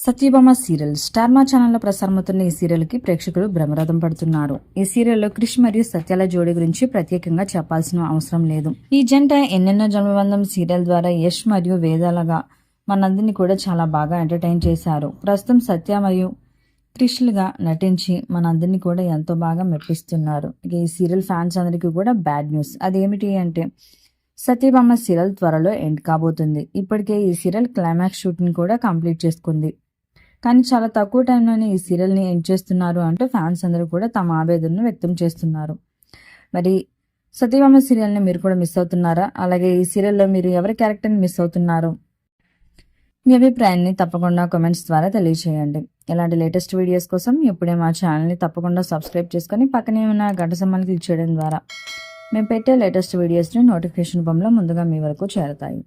Satyabhama serial star మా ఛానల్లో ప్రసారమవుతున్న ఈ సీరియల్కి ప్రేక్షకులు బ్రహ్మరథం పడుతున్నారు. ఈ సీరియల్లో క్రిష్ మరియు సత్యాల జోడీ గురించి ప్రత్యేకంగా చెప్పాల్సిన అవసరం లేదు. ఈ జంట ఎన్నెన్నో జన్మబంధం సీరియల్ ద్వారా యష్ మరియు వేదాలుగా మనందరినీ కూడా చాలా బాగా ఎంటర్టైన్ చేశారు. ప్రస్తుతం సత్య మరియు క్రిష్లుగా నటించి మనందరినీ కూడా ఎంతో బాగా మెప్పిస్తున్నారు. ఇక ఈ సీరియల్ ఫ్యాన్స్ అందరికీ కూడా బ్యాడ్ న్యూస్. అదేమిటి అంటే సత్యభామ సీరియల్ త్వరలో ఎండ్ కాబోతుంది. ఇప్పటికే ఈ సీరియల్ క్లైమాక్స్ షూటింగ్ కూడా కంప్లీట్ చేసుకుంది. కానీ చాలా తక్కువ టైంలోనే ఈ సీరియల్ని ఎండ్ చేస్తున్నారు అంటూ ఫ్యాన్స్ అందరూ కూడా తమ ఆవేదనను వ్యక్తం చేస్తున్నారు. మరి సత్యభామ సీరియల్ని మీరు కూడా మిస్ అవుతున్నారా? అలాగే ఈ సీరియల్లో మీరు ఎవరి క్యారెక్టర్ని మిస్ అవుతున్నారు? మీ అభిప్రాయాన్ని తప్పకుండా కామెంట్స్ ద్వారా తెలియజేయండి. ఇలాంటి లేటెస్ట్ వీడియోస్ కోసం ఇప్పుడే మా ఛానల్ని తప్పకుండా సబ్స్క్రైబ్ చేసుకొని పక్కనే ఉన్న గంట సింబల్ని క్లిక్ చేయడం ద్వారా మేము పెట్టే లేటెస్ట్ వీడియోస్ని నోటిఫికేషన్ రూపంలో ముందుగా మీ వరకు చేరతాయి.